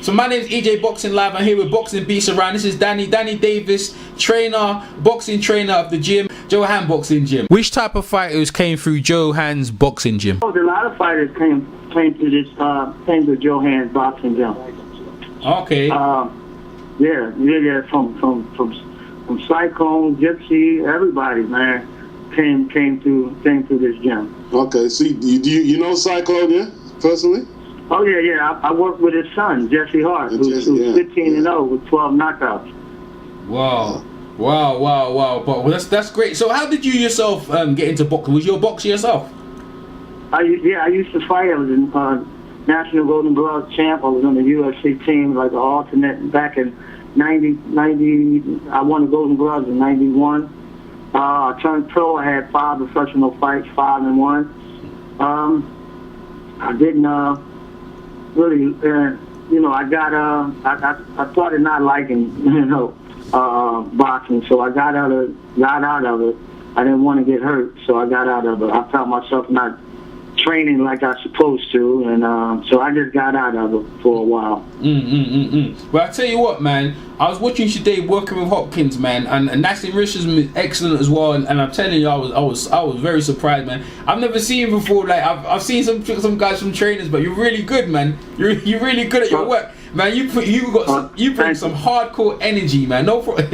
So my name is EJ Boxing Live. I'm here with Boxing Beats Around. This is Danny Davis, trainer, boxing trainer of the gym, Johan Boxing Gym. Which type of fighters came through Johan's boxing gym? A lot of fighters came to Johan's boxing gym. Okay. Yeah. From Cyclone, Gypsy, everybody, man, came through this gym. Okay. So you know Cyclone, yeah, personally? Oh yeah. I worked with his son, Jesse Hart, who's 15-0 with 12 knockouts. Wow. But that's great. So how did you yourself get into boxing? Was you a boxer yourself? I used to fight. I was in National Golden Glove champ. I was on the UFC team, like an alternate back in 90. I won the Golden Gloves in 91. I turned pro. I had 5 professional fights, 5-1. I didn't really, I started not liking, boxing. So I got out of it. I didn't want to get hurt, so I got out of it. I felt myself not training like I supposed to, and so I just got out of it for a while. Well, I tell you what, man, I was watching you today working with Hopkins, man, and that's enrichment is excellent as well. And I'm telling you, I was very surprised, man. I've never seen you before. Like I've seen some guys from trainers, but you're really good, man. You're really good at your work, man. You bring some hardcore energy, man. No problem.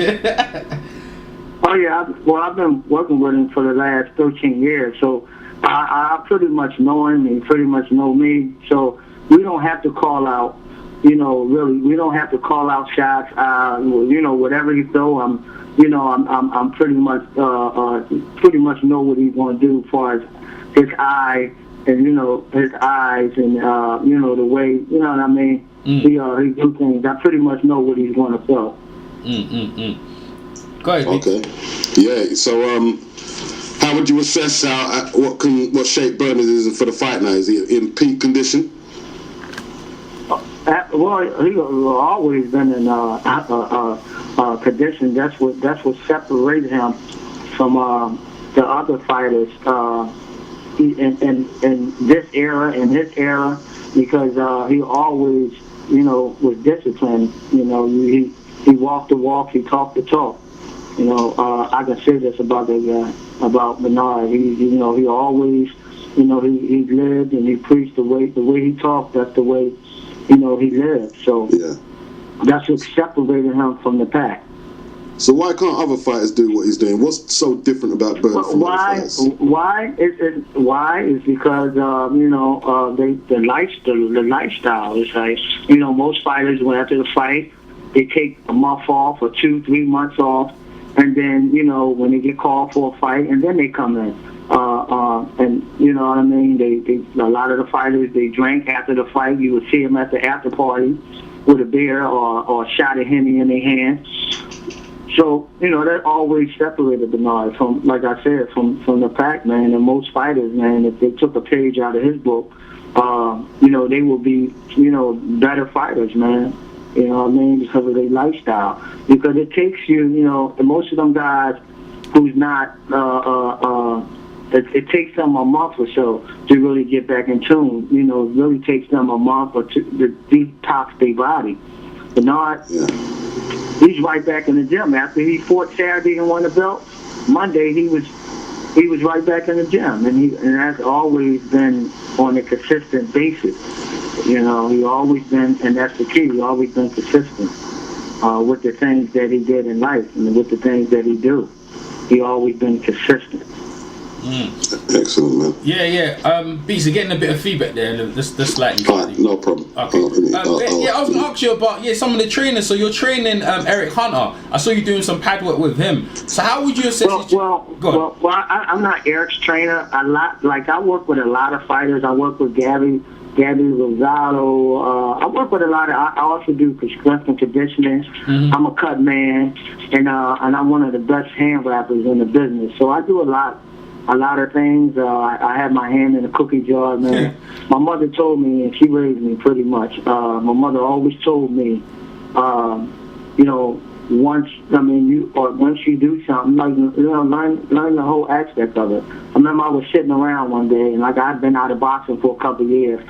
Oh yeah, I've been working with him for the last 13 years, so I pretty much know him. He pretty much know me, so we don't have to call out. Really, we don't have to call out shots. Whatever he throw, I'm pretty much know what he's going to do as far as his eye and his eyes and the way what I mean. He do things. I pretty much know what he's going to throw. Go ahead. Okay. Yeah. So how would you assess what shape Bernard is for the fight now? Is he in peak condition? Well, he's always been in condition. That's what separated him from the other fighters in this era, because he always, was disciplined. He walked the walk, he talked the talk. I can say this about the guy, about Bernard. He always, he lived and he preached the way he talked. That's the way, he lived. So yeah, that's what separated him from the pack. So why can't other fighters do what he's doing? What's so different about Bernard from other fighters? Why is because the lifestyle is like most fighters after the fight they take a month off or 2-3 months off, and then when they get called for a fight, and then they come in. And you know what I mean? A lot of the fighters, they drank after the fight. You would see them at the after party with a beer or a shot of Henny in their hand. So, that always separated Bernard from, like I said, from the pack, man. And most fighters, man, if they took a page out of his book, they would be, better fighters, man. You know what I mean? Because of their lifestyle. Because it takes you, most of them guys who's not, it takes them a month or so to really get back in tune. It really takes them a month or two to detox their body. Bernard, he's right back in the gym. After he fought Saturday and won the belt, Monday he was right back in the gym, and that's always been on a consistent basis. He always been, and that's the key. He always been consistent with the things that he did in life and with the things that he do. He always been consistent. Excellent, man. Yeah. Beats, you're getting a bit of feedback there, just slightly. Alright, no problem. Okay. I was going to ask you about some of the trainers. So you're training Eric Hunter. I saw you doing some pad work with him. So how would you assess? I'm not Eric's trainer. I work with a lot of fighters. I work with Gabby Rosado. I work with a lot of. I also do strength and conditioning. Mm-hmm. I'm a cut man, and I'm one of the best hand wrappers in the business. So I do a lot of things. I have my hand in a cookie jar, man. My mother told me, and she raised me pretty much. My mother always told me, once you do something, learn the whole aspect of it. I remember I was sitting around one day, and I'd been out of boxing for a couple of years,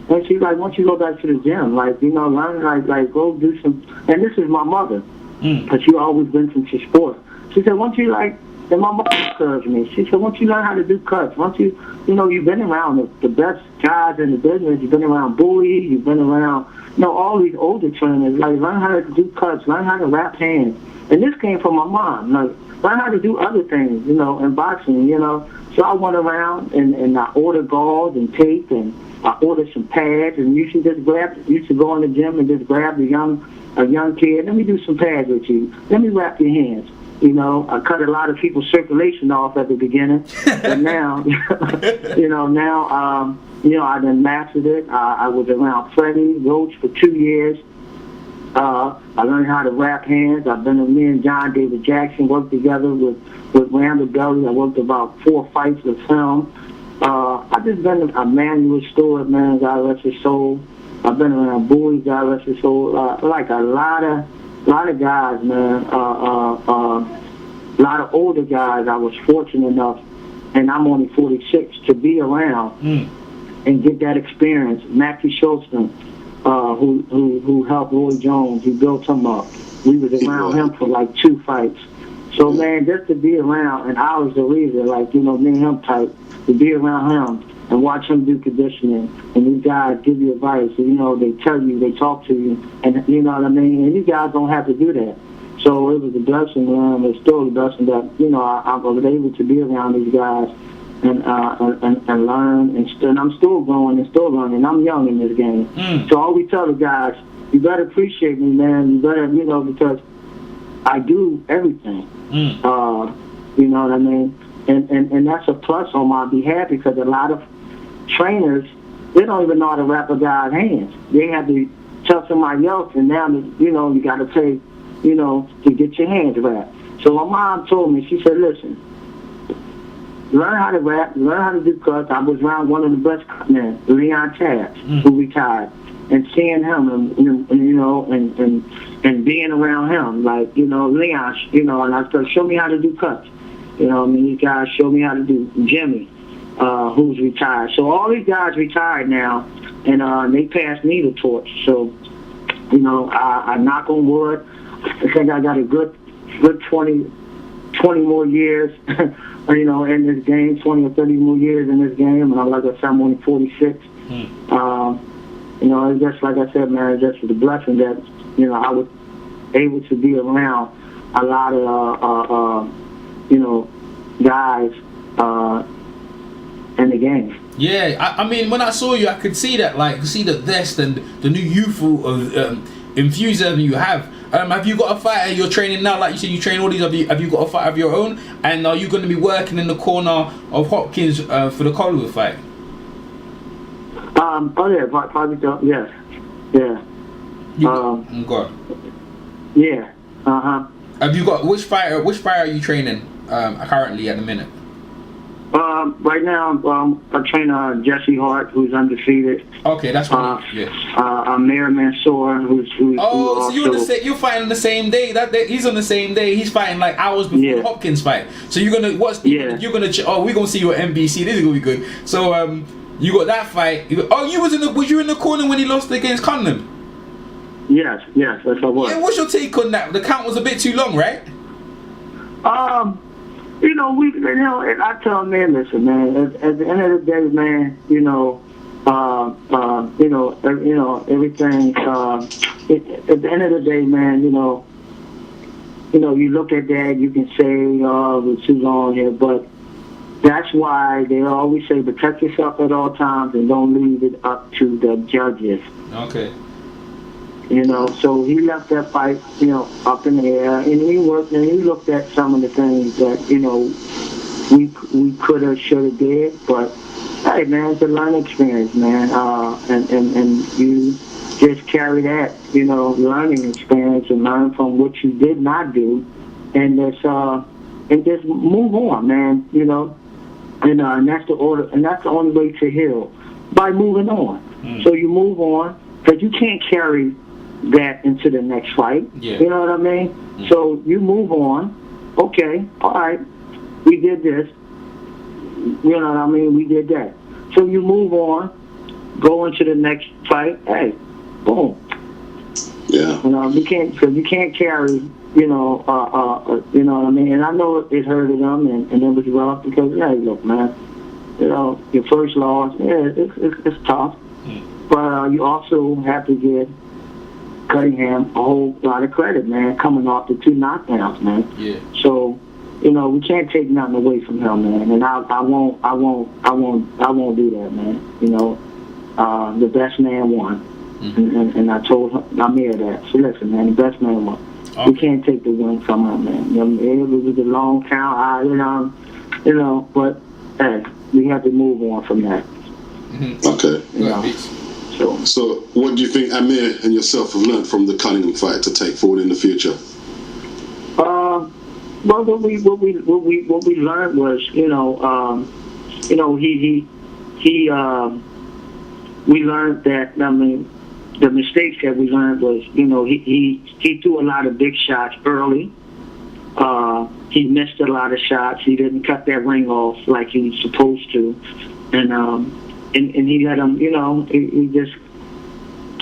And she's like, why don't you go back to the gym? Like, you know, learn, like go do some. And this is my mother, because she always been into sport. She said, why don't you, like, and my mother encouraged me. She said, why don't you learn how to do cuts? Why don't you know, you've been around the best guys in the business. You've been around Bowie. You've been around, you know, all these older trainers. Like, learn how to do cuts. Learn how to wrap hands. And this came from my mom. Like, learn how to do other things, you know, in boxing, you know. So I went around and I ordered gauze and tape, and I ordered some pads, and used to go in the gym and just grab a young kid. Let me do some pads with you. Let me wrap your hands. You know, I cut a lot of people's circulation off at the beginning, but now, you know, I done mastered it. I was around Freddie Roach for 2 years. I learned how to wrap hands. Me and John David Jackson worked together with Randall Belly. I worked about 4 fights with him. I've just been a Manuel Stewart, man, God rest his soul. I've been around Bowie, God rest his soul. Like a lot of guys, man. A lot of older guys. I was fortunate enough, and I'm only 46, to be around and get that experience. Matthew Schultzman, who helped Roy Jones, he built him up. We was around him for like 2 fights. So, man, just to be around, and I was the leader, like, you know, me and him type, to be around him and watch him do conditioning, and these guys give you advice, and, you know, they tell you, they talk to you, and you know what I mean? And these guys don't have to do that. So it was a blessing, man. It's still a blessing that, you know, I was able to be around these guys and learn, and I'm still growing and still learning. I'm young in this game. So I always tell the guys, you better appreciate me, man. You better, you know, because I do everything. You know what I mean? And that's a plus on my behalf, because a lot of trainers, they don't even know how to wrap a guy's hands. They have to tell somebody else, and now, you know, you got to pay, you know, to get your hands wrapped. So my mom told me, she said, listen, learn how to wrap, learn how to do cuts. I was around one of the best cutmen, Leon Tabs, who retired, and seeing him, and you know, and being around him, like, you know, Leon, you know, and I said, show me how to do cuts. You know, I mean, these guys show me how to do. Jimmy, who's retired. So all these guys retired now, and they passed me the torch. So, you know, I knock on wood. I think I got a good 20 more years, you know, in this game, 20 or 30 more years in this game. And like I said, I'm only 46. You know, it's just like I said, man, it's just the blessing that, you know, I was able to be around a lot of, you know, guys in the game. Yeah, I mean, when I saw you, I could see that, like, see the zest and the new youthful enthusiasm you have. Have you got a fighter you're training now? Like you said, you train all these. Have you got a fighter of your own? And are you going to be working in the corner of Hopkins for the Collier fight? Oh yeah, probably so. Yes, yeah. God. Yeah. Have you got which fighter are you training currently at the minute? Right now, I train Jesse Hart, who's undefeated. Okay, that's what. Mayor Mansour, who's so you're fighting on the same day. He's on the same day. He's fighting like hours before the Hopkins fight. So you're gonna you're gonna. We're gonna see you at NBC. This is gonna be good. So you got that fight. Was you in the corner when he lost against Conlon? Yes, that's what I was. Yeah, what's your take on that? The count was a bit too long, right? You know, I tell them, man, listen, man. At the end of the day, man, you know, everything. At the end of the day, man, you know, you look at that, you can say, it's too long here, but that's why they always say protect yourself at all times and don't leave it up to the judges. Okay. You know, so he left that fight, you know, up in the air, and he worked and he looked at some of the things that, you know, we could have, should have did, but hey, man, it's a learning experience, man, and you just carry that, you know, learning experience and learn from what you did not do, and just move on, man, you know, and that's the order, and that's the only way to heal, by moving on. So you move on, because you can't carry that into the next fight. Yeah. You know what I mean? So you move on. Okay, all right, we did this. You know what I mean? We did that. So you move on. go into the next fight, hey, boom. Yeah. You can't carry, you know what I mean? And I know it hurted them and it was rough because, hey, look, man, you know, your first loss, yeah, it's tough. But you also have to give Cunningham a whole lot of credit, man, coming off the 2 knockdowns, man. Yeah. So, you know, we can't take nothing away from him, man. And I won't do that, man. You know, the best man won. And I told Amir that. So listen, man, the best man won. Okay. We can't take the win from him, man. You know, it was a long count, you know, but hey, we have to move on from that. Okay. You know, so what do you think Amir and yourself have learned from the Cunningham fight to take forward in the future? Well, what we learned was, we learned that, I mean, the mistakes that we learned was, you know, he threw a lot of big shots early. He missed a lot of shots. He didn't cut that ring off like he was supposed to, and he let him, you know, he just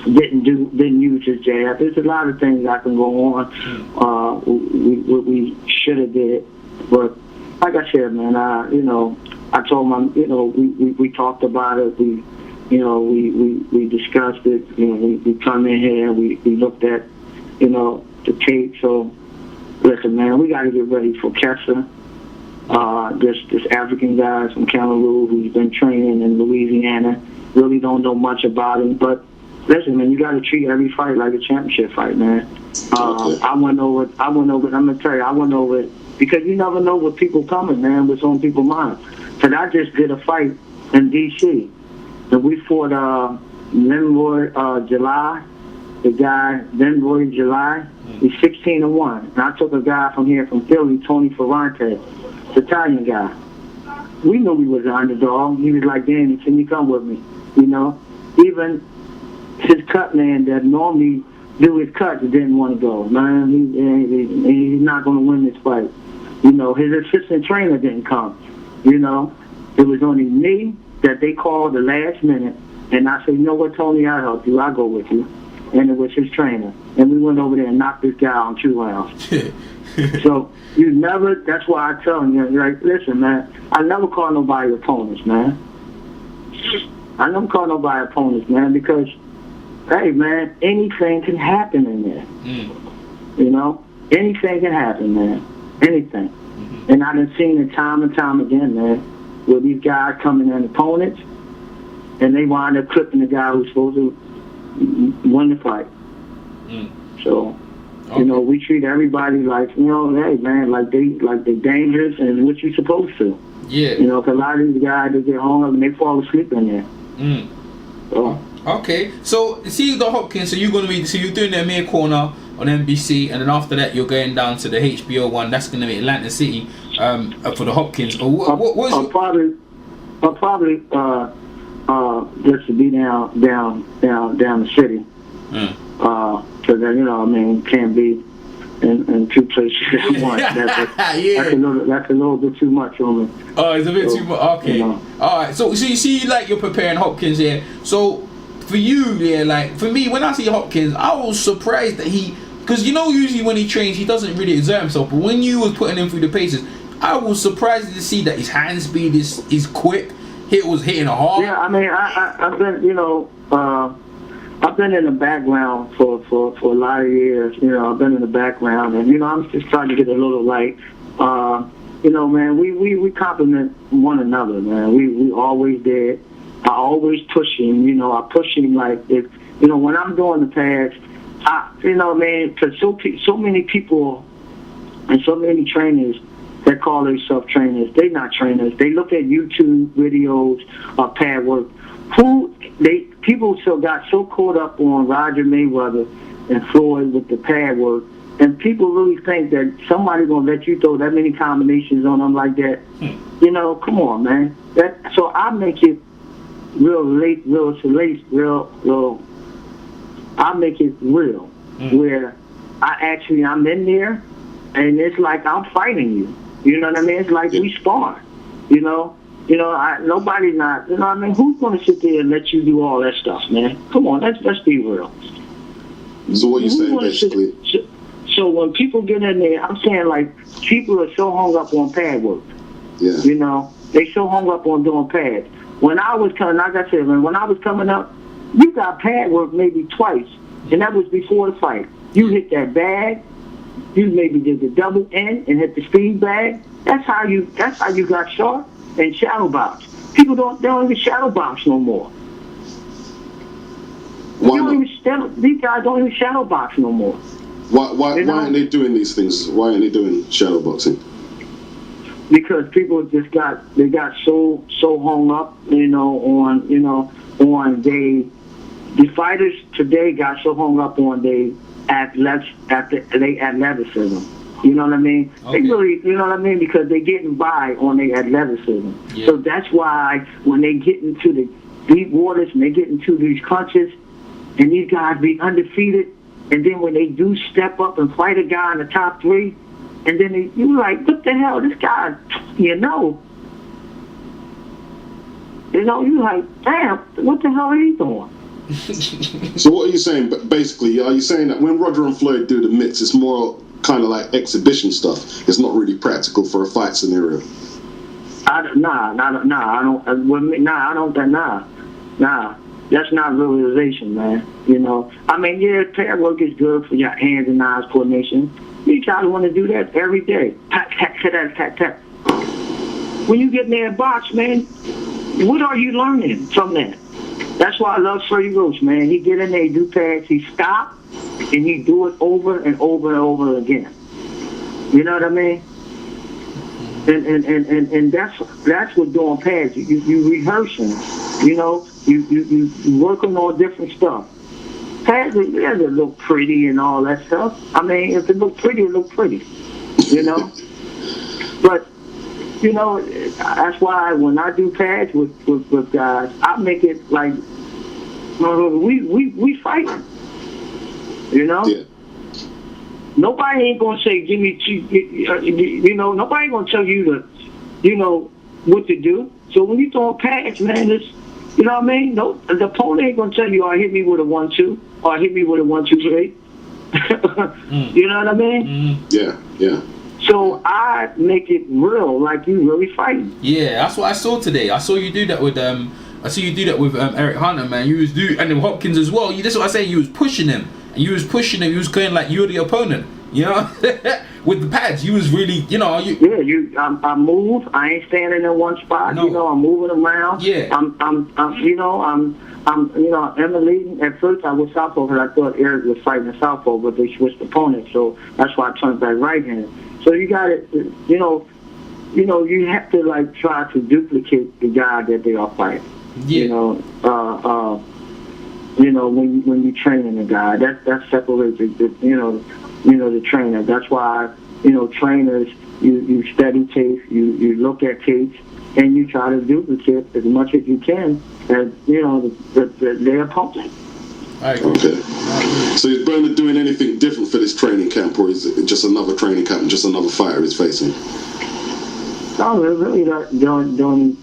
didn't use his jab. There's a lot of things that can go on. We should have did, but like I said, man, I told him, you know, we talked about it. We discussed it. You know, we come in here. We looked at, you know, the tape. So listen, man, we got to get ready for Kessa. This African guy from Cameroon who's been training in Louisiana. Really don't know much about him, but listen, man, you got to treat every fight like a championship fight, man. I went over. I'm gonna tell you, I went over it because you never know what people coming, man. What's on people's minds. Cause I just did a fight in D.C. and we fought Lenroy July. The guy Lenroy July. He's 16-1. And I took a guy from here from Philly, Tony Ferrante, the Italian guy. We knew we was an underdog. He was like, Danny, can you come with me? You know, even his cut man that normally do his cuts didn't want to go. Man, he's not going to win this fight. You know, his assistant trainer didn't come. You know, it was only me that they called the last minute, and I said, you know what, Tony, I'll help you. I'll go with you. And it was his trainer. And we went over there and knocked this guy out in 2 rounds. So you never, that's why I tell you, like, listen, man, I never call nobody opponents, man. I never call nobody opponents, man, because, hey, man, anything can happen in there. You know? Anything can happen, man. Anything. And I've been seeing it time and time again, man, where these guys coming in opponents, and they wind up clipping the guy who's supposed to win the fight. So, you know, we treat everybody like, you know, hey, man, like they dangerous and what you supposed to. Yeah. You know, because a lot of these guys, they get home and they fall asleep in there. So. Okay, so see the Hopkins, so you're doing the Amir corner on NBC, and then after that you're going down to the HBO one. That's going to be Atlantic City for the Hopkins. I'll probably just to be down the city. So that, you know, I mean, can't be in 2 places at once. That's a little bit too much on me. Oh, it's a bit too much. Okay. You know. All right. So you see, like, you're preparing Hopkins here. So for you, yeah, like for me, when I see Hopkins, I was surprised that because you know, usually when he trains, he doesn't really exert himself. But when you was putting him through the paces, I was surprised to see that his hand speed is quick. Was hitting hard. Yeah, I mean, I've been, you know, I've been in the background for a lot of years. You know, I've been in the background, and you know, I'm just trying to get a little light. You know, man, we compliment one another, man. We always did. I always push him. You know, I push him like if you know when I'm doing the pads. You know, man, because so many people and so many trainers that call themselves trainers, they're not trainers. They look at YouTube videos of pad work. People still got so caught up on Roger Mayweather and Floyd with the pad work, and people really think that somebody's gonna let you throw that many combinations on them like that. You know, come on, man. So I make it real. I make it real, where I'm in there, and it's like I'm fighting you. You know what I mean? It's like we spar, you know? Nobody's not. You know what I mean? Who's gonna sit there and let you do all that stuff, man? Come on, let's be real. So what you saying basically? So when people get in there, I'm saying like people are so hung up on pad work. Yeah. They so hung up on doing pads. When I was coming, like I said, when I was coming up, you got pad work maybe twice, and that was before the fight. You hit that bag. You maybe did the double N and hit the speed bag. That's how you got short and shadow box. People don't even shadow box no more. These guys don't even shadow box no more. Why aren't they doing these things? Why aren't they doing shadow boxing? Because people just got so hung up, on the fighters today got so hung up on the athleticism. You know what I mean? Okay. They really, you know what I mean? Because they're getting by on their athleticism. Yeah. So that's why when they get into the deep waters and they get into these crunches, and these guys be undefeated, and then when they do step up and fight a guy in the top three, and then you're like, what the hell, this guy, you're like, damn, what the hell are he doing? So what are you saying? Basically, are you saying that when Roger and Floyd do the mix, it's more kind of like exhibition stuff? It's not really practical for a fight scenario. Nah. That's not realization, man. I mean, yeah, pad work is good for your hands and eyes coordination. You guys want to do that every day. Tap, tap, tap, tap, tap. When you get in there and box, man, what are you learning from that? That's why I love Freddie Roach, man. He get in there, he do pads, he stop, and he do it over and over and over again. You know what I mean? And that's what doing pads. You rehearsing, you working on different stuff. Pads, it doesn't look pretty and all that stuff. I mean, if it look pretty, it look pretty. But that's why when I do pads with guys, I make it like we fighting. Yeah. Nobody ain't gonna say give me two. Nobody gonna tell you to, what to do. So when you throw pads, man, it's, you know what I mean. No, the opponent ain't gonna tell you, "Oh, hit me with a 1-2," or "Hit me with a 1-2-3." You know what I mean? Yeah. So I make it real, like you really fighting. Yeah, that's what I saw today. I saw you do that with Eric Hunter, man. You was and then Hopkins as well. That's what I say. You was pushing him. And you was pushing him. You was going like you're the opponent. With the pads, you was really, I move. I ain't standing in one spot. No. I'm moving around. Yeah. I'm emulating. At first, I was southpaw because I thought Eric was fighting a southpaw, but they switched opponents, so that's why I turned back right hand. So you got it. You have to like try to duplicate the guy that they are fighting. Yeah. When you training a guy, that separates the trainer. That's why trainers, you study tapes, you look at tapes, and you try to duplicate as much as you can as their opponent. Okay. So is Bernard doing anything different for this training camp, or is it just another training camp and just another fighter he's facing? No, we're really not doing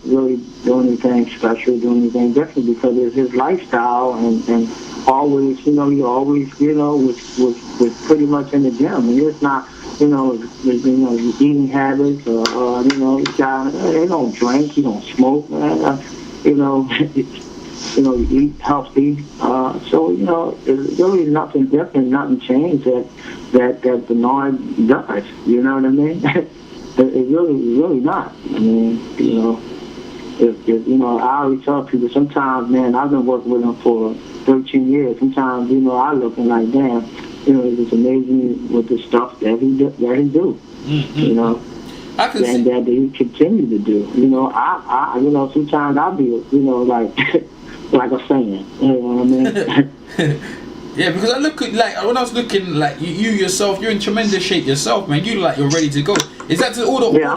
anything special, doing anything different, because it's his lifestyle, and always, he always, was pretty much in the gym. I mean, it's not, eating habits, or this guy, they don't drink, he don't smoke, man. You eat healthy. So, there's really nothing different, nothing changed that Bernard does. You know what I mean? It's really not. I mean, if I always tell people, sometimes, man, I've been working with him for 13 years. Sometimes, I looking like, damn, it's amazing with the stuff that he do. Mm-hmm. And that he continue to do. I sometimes I'll be, like a fan. You know what I mean? Yeah, because I look at, when I was looking, you yourself, you're in tremendous shape yourself, man. You look like you're ready to go. Is that to all the? Yeah,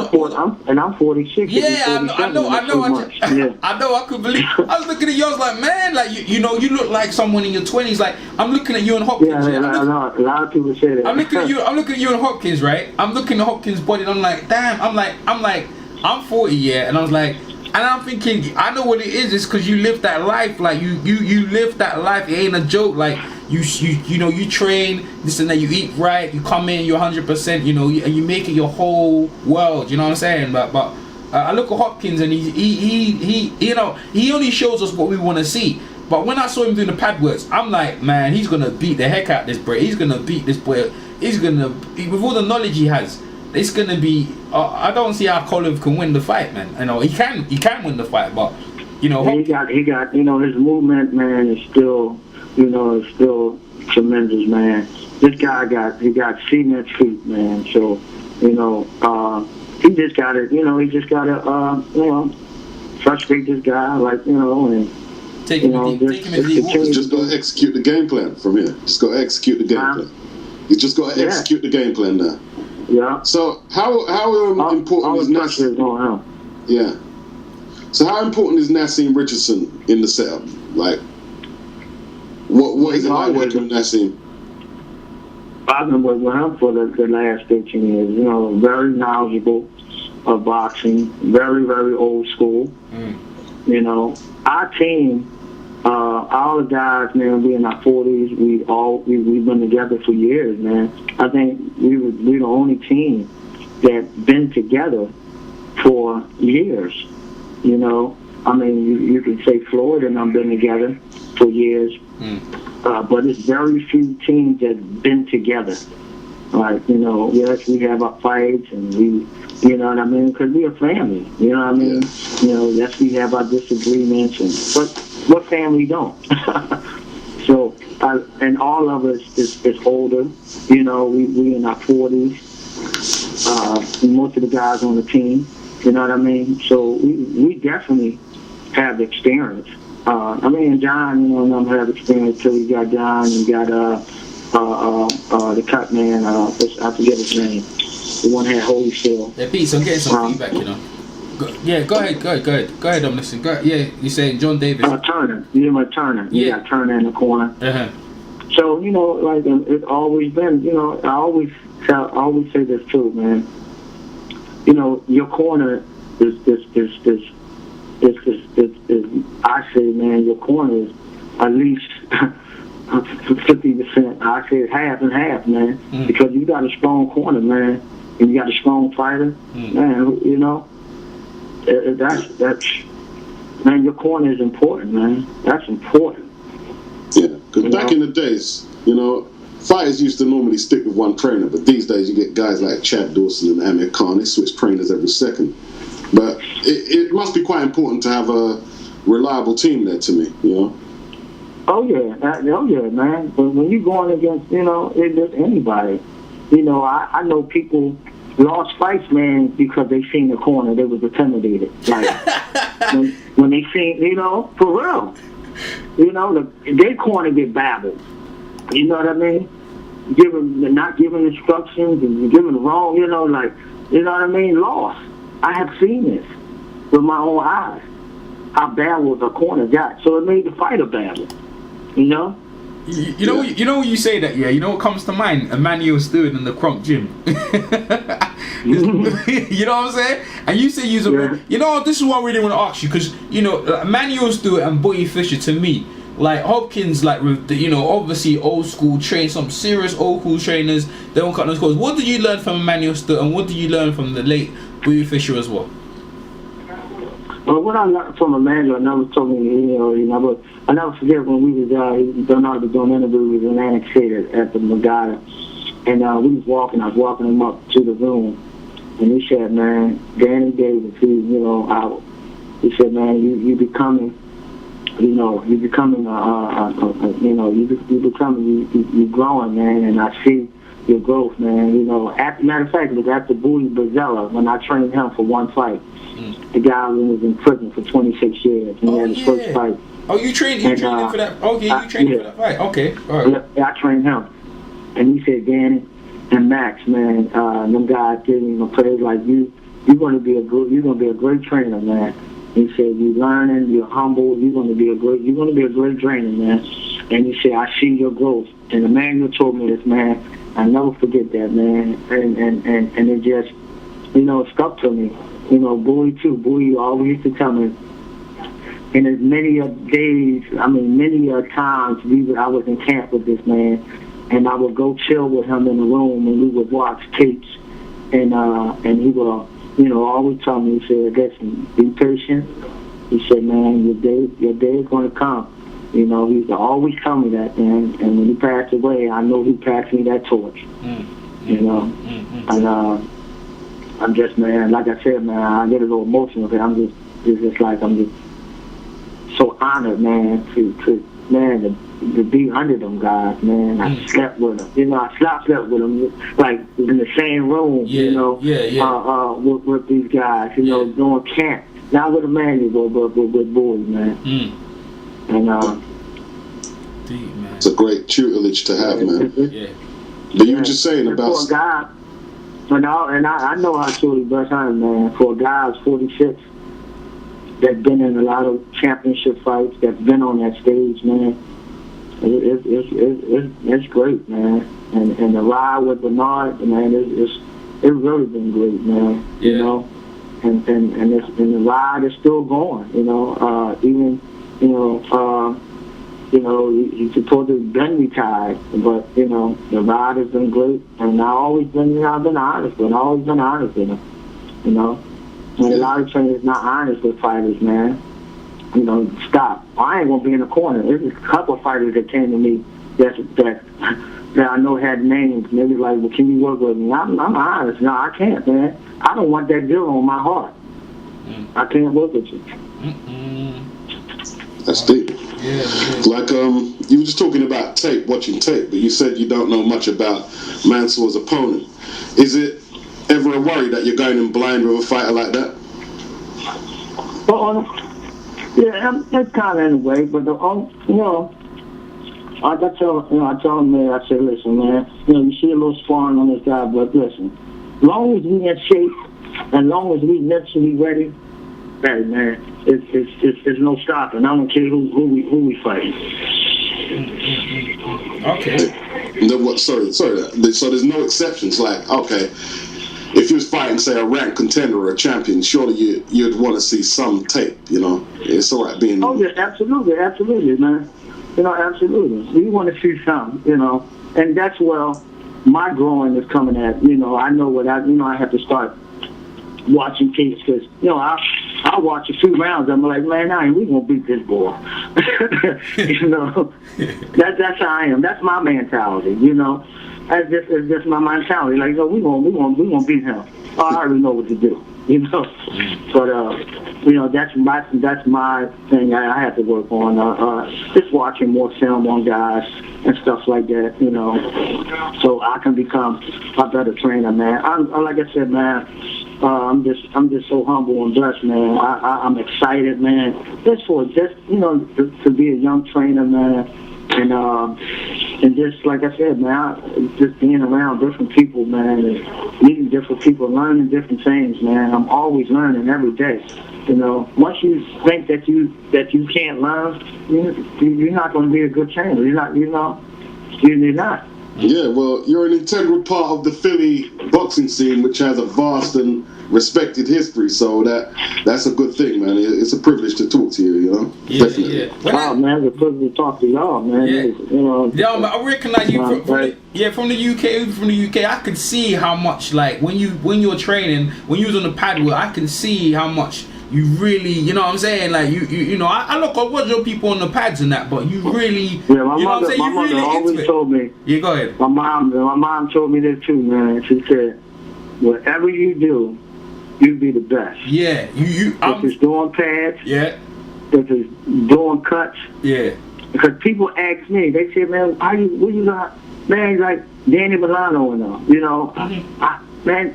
I'm 46. Yeah, I know. I could believe. I was looking at you. I was like, man, you look like someone in your 20s. Like, I'm looking at you and Hopkins. Yeah, I know. A lot of people say that. I'm looking at you and Hopkins, right? I'm looking at Hopkins' body, and I'm like, damn. I'm 40, yeah, and I was like, And I'm thinking, I know what it is. It's because you live that life. Like you live that life. It ain't a joke. Like you know, you train this and that. You eat right. You come in. You're 100%. You know, and you make it your whole world. You know what I'm saying? But I look at Hopkins and he you know, he only shows us what we want to see. But when I saw him doing the pad works, I'm like, man, he's gonna beat the heck out of this boy. He's gonna beat this boy. With all the knowledge he has, it's gonna be. I don't see how Colin can win the fight, man. You know, he can win the fight, but you know, he got. You know, his movement, man, is still, you know, is still tremendous, man. This guy got cement feet, man. So, you know, he just got to, you know, you know, frustrate this guy, like, you know, and. Take him just got to execute the game plan from here. Just got to execute the game plan. You just got to execute the game plan now. Yeah. So how important is Nassim? Yeah. So how important is Nassim Richardson in the setup? Like, what is it like working with Nassim? I've been working with him for the last 13 years. You know, very knowledgeable of boxing, very, very old school. You know, our team, all the guys, man, we in our 40s. We've been together for years, man. I think we're the only team that been together for years. You know, I mean, you can say Floyd and I've been together for years, but it's very few teams that been together. Like, you know, yes, we have our fights and we. You know what I mean? Because we're a family. You know what I mean? Yeah. You know, yes, we have our disagreements, but what family don't? So, and all of us is older. You know, we in our 40s. Most of the guys on the team. You know what I mean? So we definitely have experience. I mean, John, you know, have experience too. You got John, you got the cut man. I forget his name. The one had Holyfield. Yeah, Pete, so I'm getting some feedback, you know. Go ahead, I'm listening. Yeah, you're saying John Davis. Turner. You know, Turner. You got Turner in the corner. So, you know, like, it's always been, you know, I always say this too, man. You know, your corner is I say, man, your corner is at least 50%. I say it's half and half, man. Because you got a strong corner, man. And you got a strong fighter, man. You know, that's man. Your corner is important, man. That's important. Yeah, because back in the days, you know, fighters used to normally stick with one trainer, but these days you get guys like Chad Dawson and Amir Khan. They switch trainers every second. But it must be quite important to have a reliable team there, to me. You know. Oh yeah, man. But when you're going against, you know, it's just anybody. You know, I know people lost fights, man, because they seen the corner. They was intimidated. Like, when they seen, you know, for real. You know, their corner get babbled. You know what I mean? Not giving instructions and giving wrong, you know, like, you know what I mean? Lost. I have seen this with my own eyes. How babbled the corner got. So it made the fighter babble. You know? You know when you say that, yeah, you know what comes to mind? Emmanuel Stewart in the Crunk gym. You know what I'm saying? And you say you know, this is what I really want to ask you, because, you know, Emmanuel Stewart and Boy Fisher, to me, like Hopkins, like, you know, obviously old school train, some serious old school trainers, they don't cut those calls. What did you learn from Emmanuel Stewart, and what did you learn from the late Boy Fisher as well? Well, what I learned from Emmanuel, never told me, you know, I never forget when we was doing interviews in Atlantic City at the Magada, and I was walking him up to the room, and he said, man, Danny Davis, you know, out. He said, man, you becoming, you know, you growing, man, and I see your growth, man. You know, matter of fact, it was after Bowie Bazella when I trained him for one fight. The guy was in prison for 26 years. And he had his first fight. Oh, you trained him for that? Okay, you trained him for that fight. Okay, all right. Yeah, I trained him. And he said, Danny and Max, man, them guys didn't even play like you're gonna be a great trainer, man. He said, you're learning, you're humble, you're gonna be a great trainer, man. And he said, I see your growth. And Emmanuel told me this, man. I never forget that, man. And it just, you know, it stuck to me. Bowie too. Bowie always used to tell me. And as many a days, many a times, I was in camp with this man, and I would go chill with him in the room, and we would watch tapes, and he would, always tell me, he said, listen, be patient. He said, man, your day is going to come. He used to always tell me that, man. And when he passed away, I know he passed me that torch. And I'm just, man, like I said, man, I get a little emotional because I'm just so honored, man, to be under them guys, man. I slept with them. I slept with them, like in the same room, with these guys, doing camp. Not with Emmanuel, but with boys, man. And deep, man. It's a great tutelage to have, man. But you were just saying about for a guy, and I know how truly blessed I am, man. For a guy who's 46, that's been in a lot of championship fights, that's been on that stage, man. It's great, man. And the ride with Bernard, man, it's really been great, man. And the ride is still going, even, he's supposed to have been retired, but, the ride has been great, and I've been honest with him, And a lot of trainers not honest with fighters, man. Stop. I ain't gonna be in the corner. There's a couple of fighters that came to me that I know had names, and they was like, well, can you work with me? I'm honest. No, I can't, man. I don't want that deal on my heart. I can't work with you. That's deep. Like, you were just talking about watching tape, but you said you don't know much about Mansour's opponent. Is it ever a worry that you're going in blind with a fighter like that? That's kind of in a way, but I tell him, man, I said, listen, man, you see a little sparring on this guy, but listen, as long as we in shape, as long as we mentally ready, hey, man, it's no stopping. I don't care who we fight. Okay. No, sorry. So there's no exceptions. Like, okay, if you was fighting, say, a ranked contender or a champion, surely you'd want to see some tape. It's all right being. Oh yeah, absolutely, man. Absolutely. We want to see some. And that's where my growing is coming at. I know what I have to start watching tapes because I watch a few rounds. I'm like, man, we gonna beat this boy. That's how I am. That's my mentality. That's just my mentality. Like, we gonna beat him. I already know what to do. But that's my thing. I have to work on. Just watching more film on guys and stuff like that. So I can become a better trainer, man. Like I said, man. I'm just so humble and blessed, man. I'm excited, man. To be a young trainer, man, and just like I said, man, just being around different people, man, and meeting different people, learning different things, man. I'm always learning every day. Once you think that you can't learn, you're not going to be a good trainer. You're not. You're not. Yeah, well, you're an integral part of the Philly boxing scene, which has a vast and respected history, so that's a good thing, man. It's a privilege to talk to you, Definitely. Man, it's a privilege to talk to y'all, man. Man, I recognize you from the UK. I could see how much, like, when you're training, when you was on the pad, I can see how much you really, you know what I'm saying? Like, I watch your people on the pads and that, but you really, my mother always told me. Yeah, go ahead. My mom told me this too, man. She said, whatever you do, you be the best. Yeah, if it's doing pads. Yeah. If it's doing cuts. Yeah. Because people ask me, they say, man, what you got? Man, like Danny Milano and them, Man,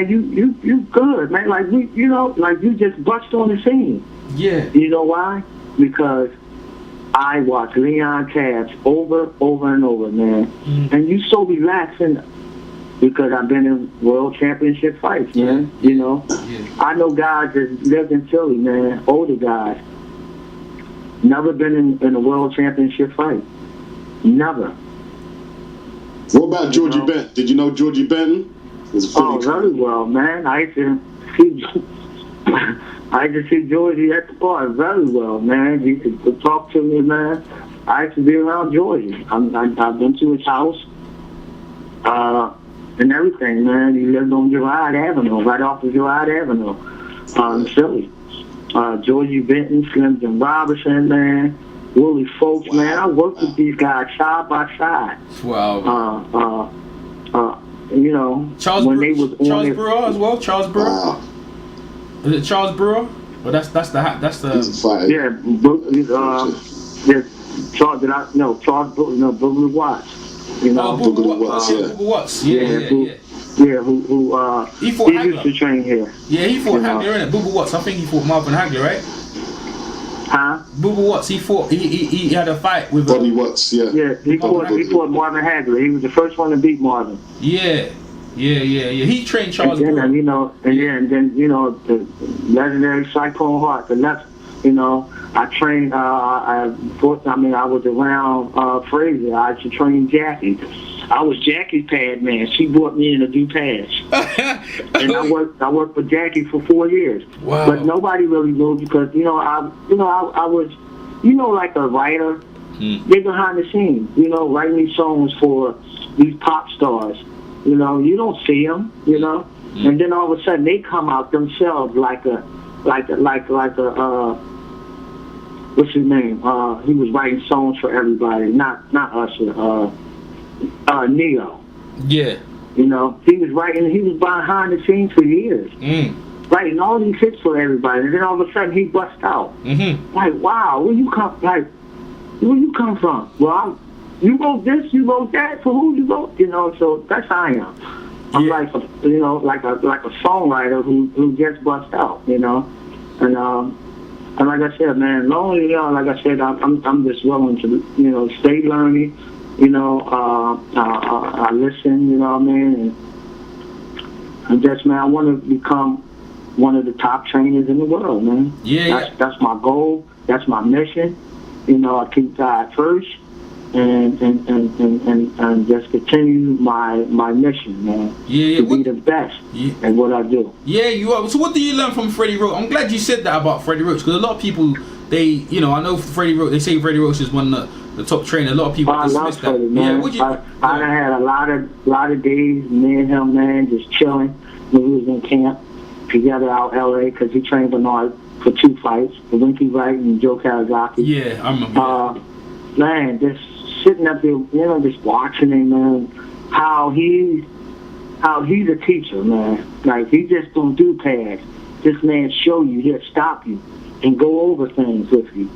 you good, man. Like you just bust on the scene. Yeah. You know why? Because I watch Leon Tabs over and over, man. And you so relaxing because I've been in world championship fights, man. Yeah. I know guys that lived in Philly, man, older guys, never been in a world championship fight. Never. What about Georgie Benton? Did you know Georgie Benton? Oh, very well, man. I used to see I just see Georgie at the bar very well, man. He could talk to me, man. I used to be around Georgie. I've been to his house, and everything, man. He lived on Girard Avenue, right off of Girard Avenue, in Philly. Georgie Benton, Slim Jim Robinson, man. Willie Folks, man. I worked with these guys side by side. Wow. You know, Charles when Brewer, they was on Charles it. Brewer as well. Charles Brewer. Wow. Is it Charles Brewer? Well, that's He's a the. fighter. Charles Boogie Watts. You know, Boogie Watts, yeah. Boogie Watts. Yeah. Yeah, who He fought he used Hagler. to train here. Yeah, he fought You know. Hagler, innit? Boogie Watts. I think he fought Marvin Hagler, right? Huh? Boogie Watts. He had a fight with. Bobby Watts, yeah. Yeah, he fought Marvin Hagler. He was the first one to beat Marvin. Yeah. He trained Charles And Brewer. then, and then the legendary Cyclone Hart, the left. You know, I trained. I was around Frazier. I used to train Jackie. I was Jackie's pad man. She brought me in to do pads, and I worked with Jackie for 4 years. Wow. But nobody really knew because I was like a writer. They're behind the scenes. Writing these songs for these pop stars. You don't see them. And then all of a sudden they come out themselves like a what's his name? He was writing songs for everybody, not Usher. Neo. Yeah. He was writing. He was behind the scenes for years, writing all these hits for everybody. And then all of a sudden he bust out. Like, wow, where you come from? Well, you wrote this, you wrote that. For who you wrote? So that's how I am. I'm like a songwriter who just bust out. And like I said, man, lonely, like I said, I'm just willing to, stay learning. I listen, you know what I mean? And just, man, I want to become one of the top trainers in the world, man. That's my goal. That's my mission. I keep God first and just continue my mission, man. To be the best at what I do. Yeah, you are. So what do you learn from Freddie Roach? I'm glad you said that about Freddie Roach because a lot of people, I know Freddie Roach, they say Freddie Roach is one of the top trainer. A lot of people dismiss that. Freddie, man. I had a lot of days, me and him, man, just chilling when we was in camp together out LA because he trained Bernard for 2 fights, the Winky Wright and Joe Kawasaki. Yeah, I remember. Man, just sitting up there, just watching him, man, how he's a teacher, man. Like, he just don't do pads. This man show you, he'll stop you and go over things with you.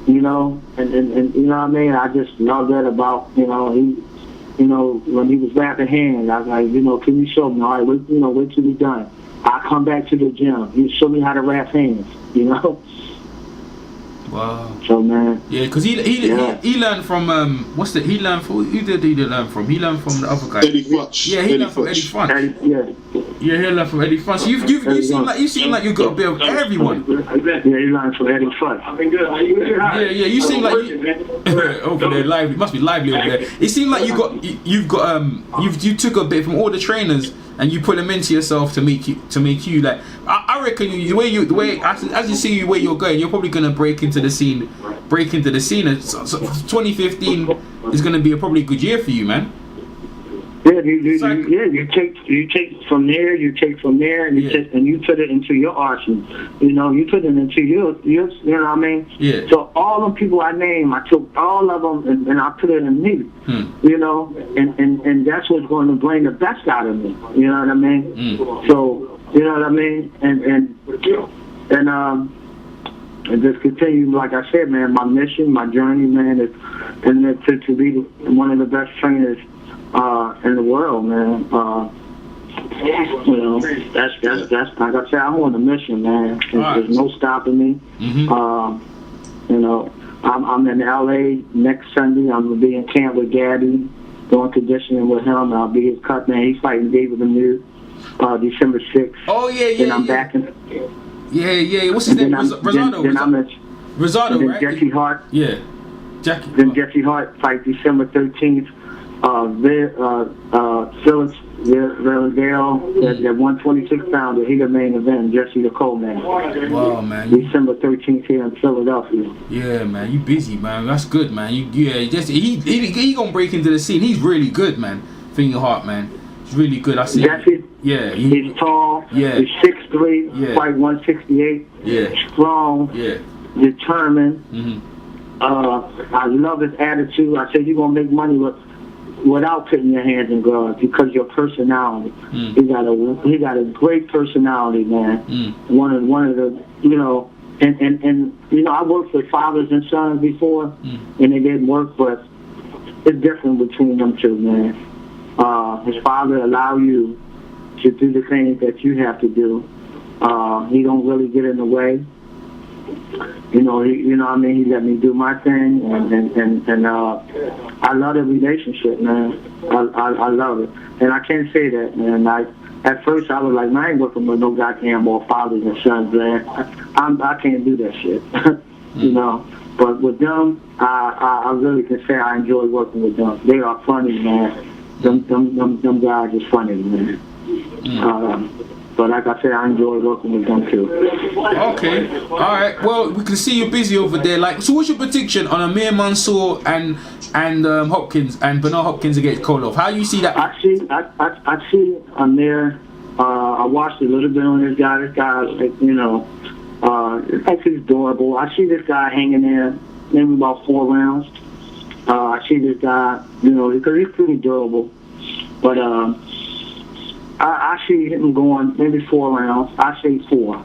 And you know what I mean? I just love that about, he, when he was rapping hands, I was like, can you show me? All right, wait till we done. I'll come back to the gym. You show me how to rap hands, Wow. So, man. Yeah, because he learned from who did he learn from? He learned from the other guy. Eddie Futch. Yeah, he learned from Eddie Futch. Yeah, he learned from Eddie Futch. So you seem like you got a bit of everyone. Yeah, he learned from Eddie Futch. I've been good. How you doing? Yeah, you seem like over there lively. It must be lively over there. It seemed like you took a bit from all the trainers and you put them into yourself to make you like. I reckon the way as you see where you're going, you're probably gonna break into the scene. So 2015 is gonna be probably a good year for you, man. Yeah, you take from there, and you put it into your arsenal. You put it into your you know what I mean? Yeah. So all the people I named, I took all of them and I put it in me. And that's what's going to bring the best out of me. You know what I mean? So you know what I mean? And just continue, like I said, man. My mission, my journey, man, is to be one of the best trainers in the world, man. That's like I said, I'm on a mission, man. There's no stopping me. I'm in LA next Sunday. I'm gonna be in camp with Gabby, doing conditioning with him. I'll be his cut man. He's fighting David Lemieux, December 6th. Oh yeah. Then I'm back in. Yeah. What's his name? Rosado. Rosado, right? Jesse Hart. Yeah. Jackie. Then Jesse Hart fight December 13th Phyllis Villadale, that 126 pounder, he the main event, Jesse the Coleman. Wow, man. December 13th here in Philadelphia. Yeah, man. You busy, man. That's good, man. He gonna break into the scene. He's really good, man. Finger Heart, man. He's really good. I see. Jesse. Yeah. He's tall. Yeah. He's 6'3", Yeah. fight 168. Yeah. Strong. Yeah. Determined. Mhm. I love his attitude. I said you're gonna make money without putting your hands in gloves because your personality. He got a great personality, man. One of the and I worked with fathers and sons before, and it didn't work, but it's different between them two, man. His father allow you to do the things that you have to do. He don't really get in the way. He let me do my thing, and I love the relationship, man. I love it, and I can't say that, man. At first I was like, man, I ain't working with no goddamn more fathers and sons, man. I can't do that shit, But with them, I really can say I enjoy working with them. They are funny, man. Them guys is funny, man. But like I said, I enjoy working with them too. Okay, all right. Well, we can see you're busy over there. So what's your prediction on Amir Mansour and Hopkins and Bernard Hopkins against Koloff? How you see that? I see Amir. I watched a little bit on this guy. This guy, he's adorable. I see this guy hanging there maybe about 4 rounds. I see this guy, because he's pretty durable. But I see him going maybe 4 rounds. I say 4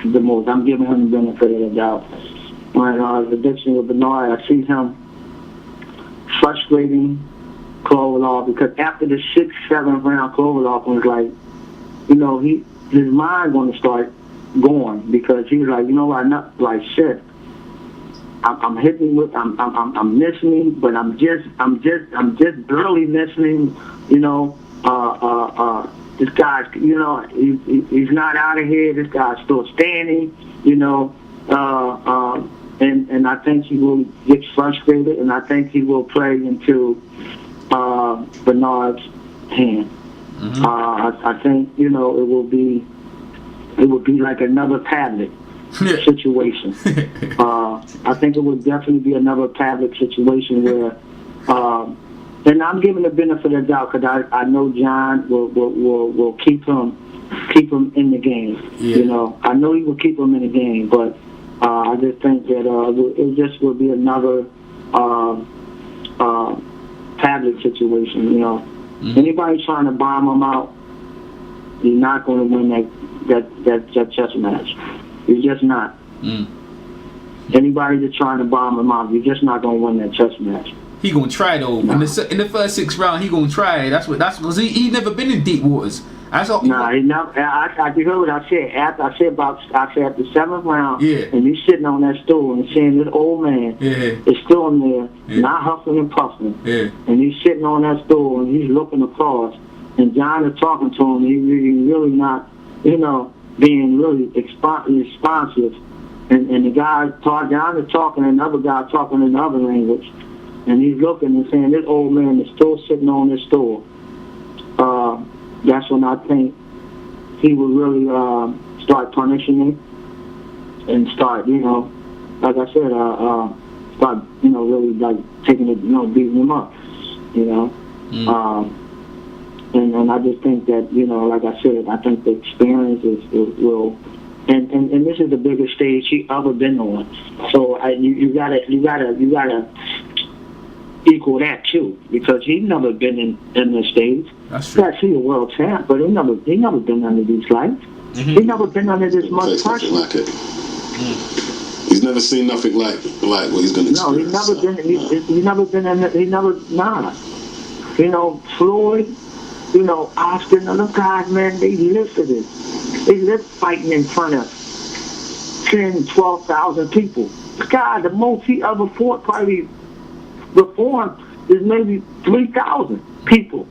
the most. I'm giving him the benefit of the doubt. When the prediction with Bernard, I see him frustrating Klovalov because after the 6th, 7th round, Klovalov was like, his mind going to start going because he was like, I'm not like shit. I'm hitting with, I'm missing, but I'm just barely missing. This guy's, he's not out of here. This guy's still standing. And I think he will get frustrated, and I think he will play into Bernard's hand. I think it will be like another Pavlik situation. I think it would definitely be another Pavlik situation where, and I'm giving the benefit of the doubt because I know John will keep him in the game. Yeah. I know he will keep him in the game, but I just think that it just will be another Pavlik situation. Anybody trying to bomb him out, you're not going to win that chess match. You're just not. Anybody that's trying to bomb him out, you're just not going to win that chess match. He gonna try though. In the first 6 round, he gonna try. That's because he never been in deep waters. He never. I heard what I said. I said at the 7th round. Yeah. And he's sitting on that stool and seeing this old man. Yeah. Is still in there, not huffing and puffing. Yeah. And he's sitting on that stool and he's looking across. And John is talking to him. He's really not, being really responsive. And the guy, John is talking, and another guy talking in another language. And he's looking and saying, this old man is still sitting on this stool. That's when I think he will really start punishing him and start, like I said, start, really like taking it, beating him up, And I just think that, like I said, I think the experience will. And this is the biggest stage he ever been on. So you gotta equal that too, because he's never been in the stage. That's true. Yes, he's a world champ, but he never been under these lights. He's never been under this much pressure. Like it. He's never seen nothing like what he's going to experience. No, he's never been. He's never been in. He never Floyd. Oscar, and them guys, man, they live for this. They live fighting in front of 10, 12,000 people. This guy, the most he ever fought probably before him is maybe 3,000 people.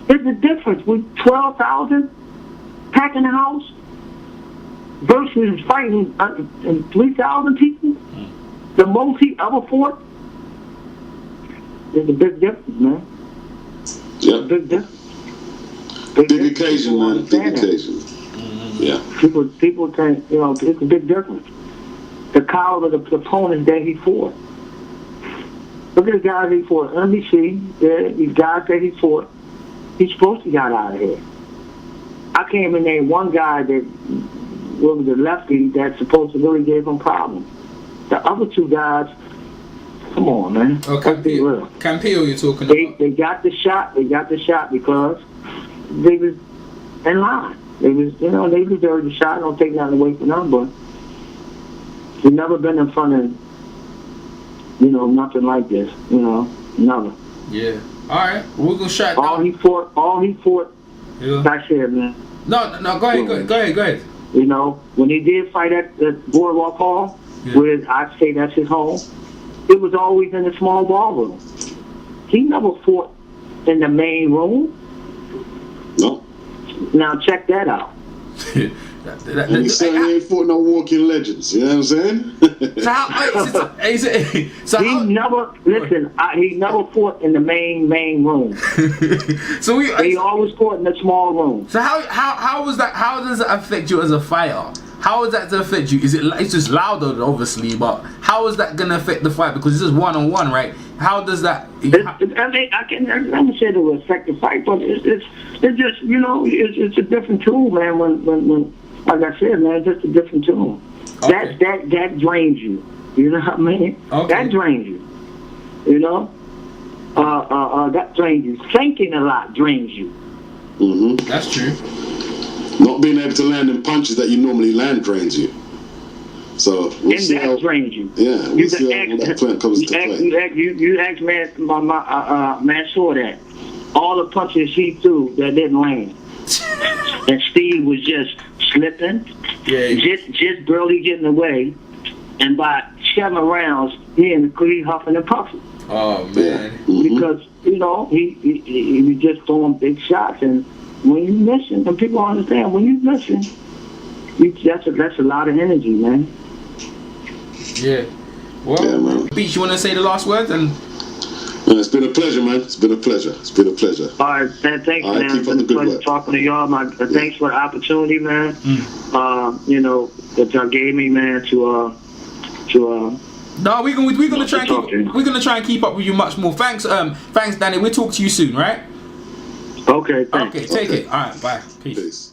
There's a difference with 12,000 packing the house versus fighting 3,000 people. The most he ever fought. There's a big difference, man. Yeah. Big difference. Big occasion, man. Big occasion. Yeah. People think, it's a big difference. The caliber of the opponent that he fought. Look at the guys he fought. NBC, these guys that he fought, he's supposed to got out of here. I can't even name one guy that was a lefty that supposed to really give him problems. The other two guys, come on, man. Oh, Campillo you're talking about. They got the shot. They got the shot because they was in line. They was, they deserved the shot. I don't take nothing away from them, but we've never been in front of, nothing like this. Never. Yeah. All right. We're gonna shut down. All he fought. Yeah. That's it, man. No. Go ahead. When he did fight at the Boardwalk Hall, yeah. where I say that's his home, it was always in the small ballroom. He never fought in the main room. No. Now check that out. And he certainly ain't fought no walking legends. You know what I'm saying? He never fought in the main room. So he always fought in the small room. So how was that? How does it affect you as a fighter? How is that to affect you? It's just louder, obviously, but how is that gonna affect the fight? Because this is 1-on-1, right? How does that? I'm gonna say it will affect the fight, but it's just it's a different tool, man. When like I said, man, it's just a different tool. Okay. That drains you. You know what I mean? Okay. That drains you. That drains you. Thinking a lot drains you. Mm-hmm. That's true. Not being able to land in punches that you normally land drains you. So we'll see how drains you. Yeah, we'll see how that plan comes to play. You asked man saw that. All the punches he threw that didn't land. And Steve was just slipping, just barely getting away, and by 7 rounds, he huffing and puffing. Oh man! Because he was just throwing big shots, and when you listen, and people understand, when you listen, that's a lot of energy, man. Yeah. Well, yeah, man. Beach, you want to say the last word? And it's been a pleasure, man. It's been a pleasure. All right, man. Thanks, man. It's been a pleasure talking to y'all. Thanks for the opportunity, man. That y'all gave me, man, to. No, we're gonna try and keep up with you much more. Thanks, Danny. We'll talk to you soon, right? Okay. Thanks. Okay, take it. All right, bye. Peace.